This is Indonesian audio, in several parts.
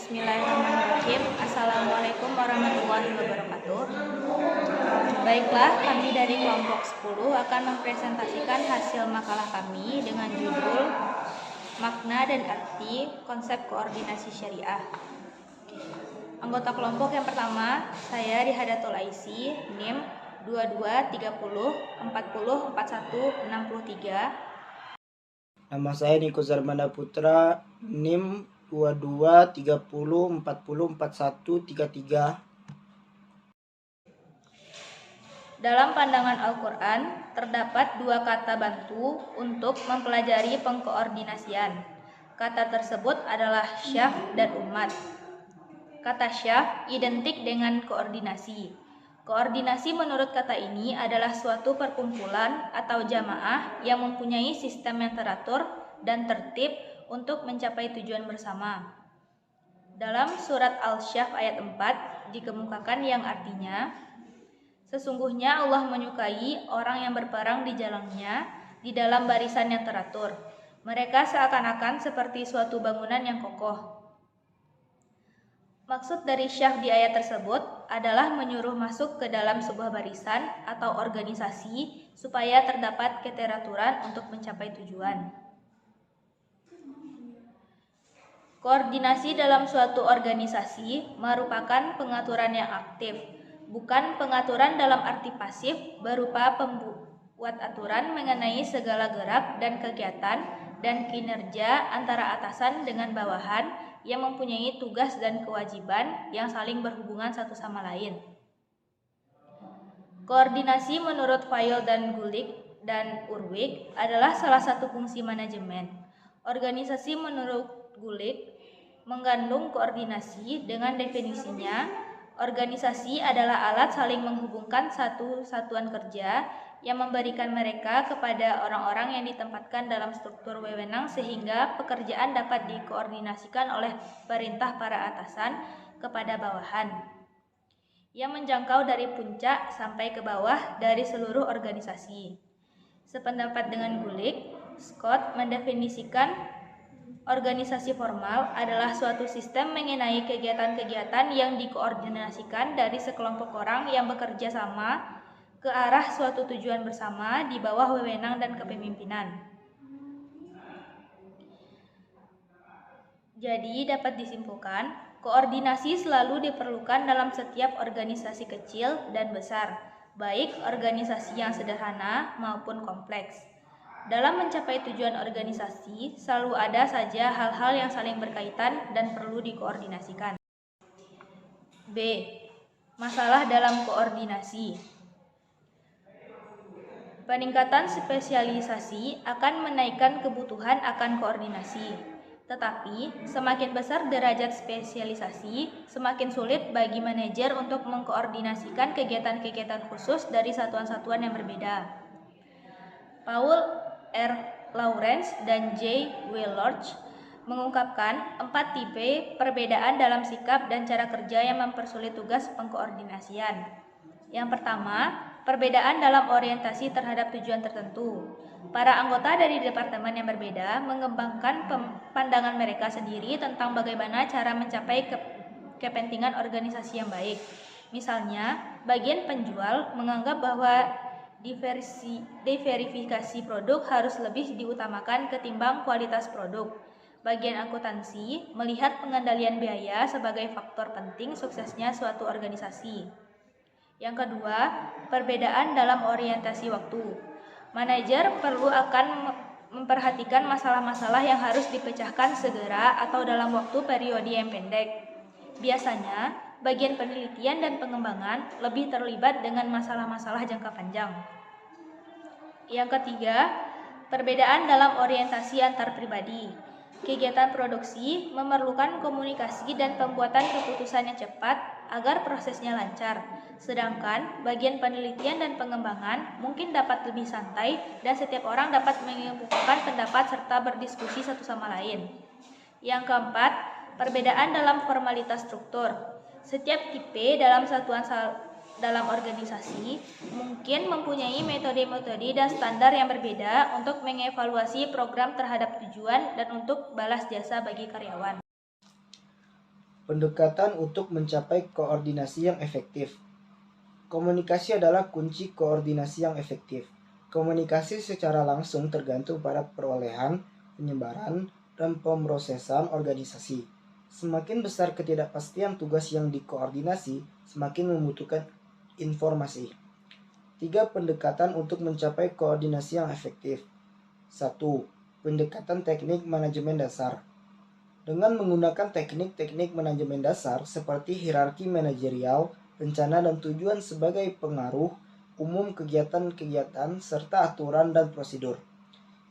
Bismillahirrahmanirrahim. Assalamualaikum warahmatullahi wabarakatuh. Baiklah, kami dari kelompok 10 akan mempresentasikan hasil makalah kami dengan judul Makna dan Arti Konsep Koordinasi Syariah. Anggota kelompok yang pertama, saya Rihadatul Aisy, NIM 2230404163. Nama saya Niko Zarmanda Putra, NIM 2230404133. Dalam pandangan Al-Quran, terdapat dua kata bantu untuk mempelajari pengkoordinasian. Kata tersebut adalah syaf dan umat. Kata syaf identik dengan koordinasi. Koordinasi menurut kata ini adalah suatu perkumpulan atau jamaah yang mempunyai sistem yang teratur dan tertib untuk mencapai tujuan bersama. Dalam surat Al-Syaf ayat 4 dikemukakan yang artinya, sesungguhnya Allah menyukai orang yang berperang di jalannya di dalam barisan yang teratur. Mereka seakan-akan seperti suatu bangunan yang kokoh. Maksud dari syaf di ayat tersebut adalah menyuruh masuk ke dalam sebuah barisan atau organisasi supaya terdapat keteraturan untuk mencapai tujuan. Koordinasi dalam suatu organisasi merupakan pengaturan yang aktif, bukan pengaturan dalam arti pasif berupa pembuat aturan mengenai segala gerak dan kegiatan dan kinerja antara atasan dengan bawahan yang mempunyai tugas dan kewajiban yang saling berhubungan satu sama lain. Koordinasi menurut Fayol dan Gulick dan Urwig adalah salah satu fungsi manajemen. Organisasi menurut Gulick mengandung koordinasi dengan definisinya. Organisasi adalah alat saling menghubungkan satu satuan kerja yang memberikan mereka kepada orang-orang yang ditempatkan dalam struktur wewenang sehingga pekerjaan dapat dikoordinasikan oleh perintah para atasan kepada bawahan yang menjangkau dari puncak sampai ke bawah dari seluruh organisasi. Sependapat dengan Gulick, Scott mendefinisikan organisasi formal adalah suatu sistem mengenai kegiatan-kegiatan yang dikoordinasikan dari sekelompok orang yang bekerja sama ke arah suatu tujuan bersama di bawah wewenang dan kepemimpinan. Jadi dapat disimpulkan, koordinasi selalu diperlukan dalam setiap organisasi kecil dan besar, baik organisasi yang sederhana maupun kompleks. Dalam mencapai tujuan organisasi, selalu ada saja hal-hal yang saling berkaitan dan perlu dikoordinasikan. B. Masalah dalam koordinasi. Peningkatan spesialisasi akan menaikkan kebutuhan akan koordinasi. Tetapi, semakin besar derajat spesialisasi, semakin sulit bagi manajer untuk mengkoordinasikan kegiatan-kegiatan khusus dari satuan-satuan yang berbeda. Paul R. Lawrence dan J. Willard mengungkapkan 4 tipe perbedaan dalam sikap dan cara kerja yang mempersulit tugas pengkoordinasian. Yang pertama, perbedaan dalam orientasi terhadap tujuan tertentu. Para anggota dari departemen yang berbeda mengembangkan pandangan mereka sendiri tentang bagaimana cara mencapai kepentingan organisasi yang baik. Misalnya, bagian penjual menganggap bahwa diverifikasi produk harus lebih diutamakan ketimbang kualitas produk. Bagian akuntansi melihat pengendalian biaya sebagai faktor penting suksesnya suatu organisasi. Yang kedua, perbedaan dalam orientasi waktu. Manajer perlu akan memperhatikan masalah-masalah yang harus dipecahkan segera atau dalam waktu periode yang pendek. Biasanya, bagian penelitian dan pengembangan lebih terlibat dengan masalah-masalah jangka panjang. Yang ketiga, perbedaan dalam orientasi antar pribadi. Kegiatan produksi memerlukan komunikasi dan pembuatan keputusan yang cepat agar prosesnya lancar. Sedangkan bagian penelitian dan pengembangan mungkin dapat lebih santai dan setiap orang dapat mengemukakan pendapat serta berdiskusi satu sama lain. Yang keempat, perbedaan dalam formalitas struktur. Setiap tipe dalam satuan dalam organisasi mungkin mempunyai metode-metode dan standar yang berbeda untuk mengevaluasi program terhadap tujuan dan untuk balas jasa bagi karyawan. Pendekatan untuk mencapai koordinasi yang efektif. Komunikasi adalah kunci koordinasi yang efektif. Komunikasi secara langsung tergantung pada perolehan, penyebaran, dan pemrosesan organisasi. Semakin besar ketidakpastian tugas yang dikoordinasi, semakin membutuhkan informasi. 3 pendekatan untuk mencapai koordinasi yang efektif. 1. Pendekatan teknik manajemen dasar. Dengan menggunakan teknik-teknik manajemen dasar seperti hierarki manajerial, rencana dan tujuan sebagai pengaruh umum kegiatan-kegiatan, serta aturan dan prosedur.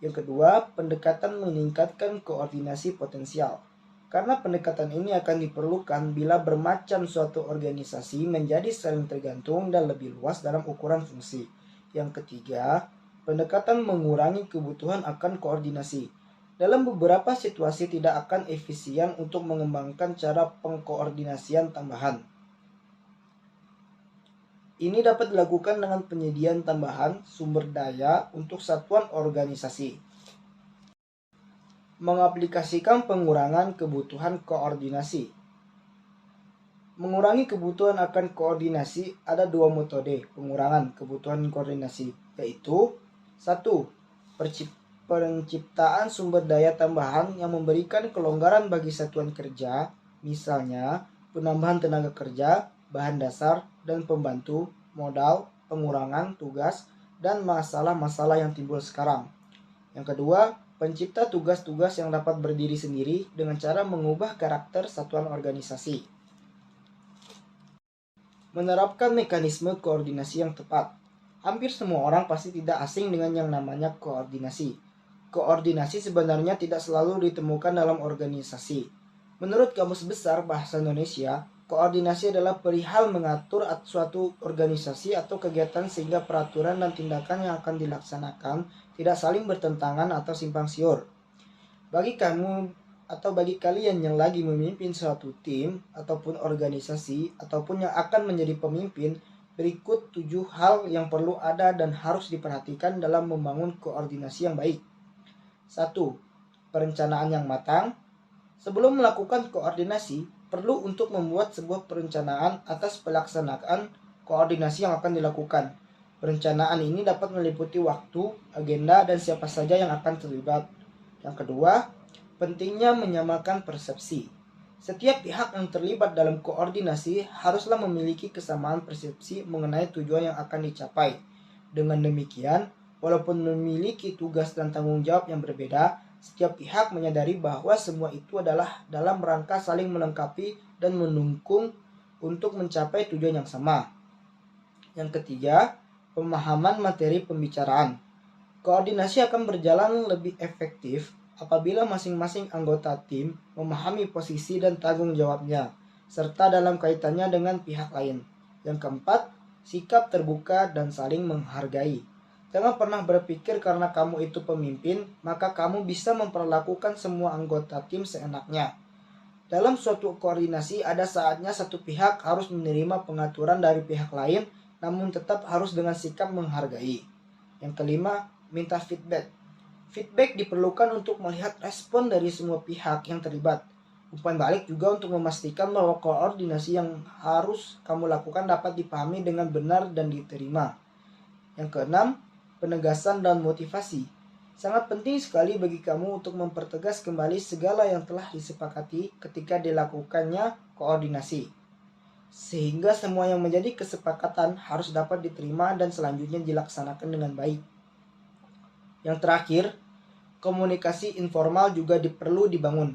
Yang kedua, pendekatan meningkatkan koordinasi potensial. Karena pendekatan ini akan diperlukan bila bermacam suatu organisasi menjadi saling tergantung dan lebih luas dalam ukuran fungsi. Yang ketiga, pendekatan mengurangi kebutuhan akan koordinasi. Dalam beberapa situasi tidak akan efisien untuk mengembangkan cara pengkoordinasian tambahan. Ini dapat dilakukan dengan penyediaan tambahan sumber daya untuk satuan organisasi. Mengaplikasikan pengurangan kebutuhan koordinasi. Mengurangi kebutuhan akan koordinasi ada 2 metode pengurangan kebutuhan koordinasi, yaitu 1. Penciptaan sumber daya tambahan yang memberikan kelonggaran bagi satuan kerja, misalnya penambahan tenaga kerja, bahan dasar, dan pembantu, modal, pengurangan tugas, dan masalah-masalah yang timbul sekarang. Yang kedua, pencipta tugas-tugas yang dapat berdiri sendiri dengan cara mengubah karakter satuan organisasi. Menerapkan mekanisme koordinasi yang tepat. Hampir semua orang pasti tidak asing dengan yang namanya koordinasi. Koordinasi sebenarnya tidak selalu ditemukan dalam organisasi. Menurut Kamus Besar Bahasa Indonesia, koordinasi adalah perihal mengatur suatu organisasi atau kegiatan sehingga peraturan dan tindakan yang akan dilaksanakan tidak saling bertentangan atau simpang siur. Bagi kamu atau bagi kalian yang lagi memimpin suatu tim ataupun organisasi ataupun yang akan menjadi pemimpin, berikut 7 hal yang perlu ada dan harus diperhatikan dalam membangun koordinasi yang baik. 1. Perencanaan yang matang. Sebelum melakukan koordinasi, perlu untuk membuat sebuah perencanaan atas pelaksanaan koordinasi yang akan dilakukan. Perencanaan ini dapat meliputi waktu, agenda, dan siapa saja yang akan terlibat. Yang kedua, pentingnya menyamakan persepsi. Setiap pihak yang terlibat dalam koordinasi haruslah memiliki kesamaan persepsi mengenai tujuan yang akan dicapai. Dengan demikian, walaupun memiliki tugas dan tanggung jawab yang berbeda, setiap pihak menyadari bahwa semua itu adalah dalam rangka saling melengkapi dan mendukung untuk mencapai tujuan yang sama. Yang ketiga, pemahaman materi pembicaraan. Koordinasi akan berjalan lebih efektif apabila masing-masing anggota tim memahami posisi dan tanggung jawabnya, serta dalam kaitannya dengan pihak lain. Yang keempat, sikap terbuka dan saling menghargai. Jangan pernah berpikir karena kamu itu pemimpin, maka kamu bisa memperlakukan semua anggota tim seenaknya. Dalam suatu koordinasi, ada saatnya satu pihak harus menerima pengaturan dari pihak lain, namun tetap harus dengan sikap menghargai. Yang kelima, minta feedback. Feedback diperlukan untuk melihat respon dari semua pihak yang terlibat. Umpan balik juga untuk memastikan bahwa koordinasi yang harus kamu lakukan dapat dipahami dengan benar dan diterima. Yang keenam, penegasan dan motivasi. Sangat penting sekali bagi kamu untuk mempertegas kembali segala yang telah disepakati ketika dilakukannya koordinasi, sehingga semua yang menjadi kesepakatan harus dapat diterima dan selanjutnya dilaksanakan dengan baik. Yang terakhir, komunikasi informal juga perlu dibangun.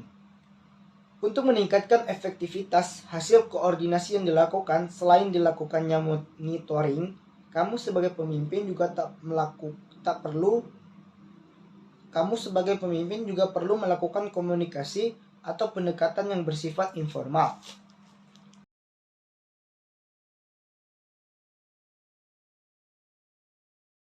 Untuk meningkatkan efektivitas hasil koordinasi yang dilakukan, selain dilakukannya monitoring, kamu sebagai pemimpin juga perlu melakukan komunikasi atau pendekatan yang bersifat informal.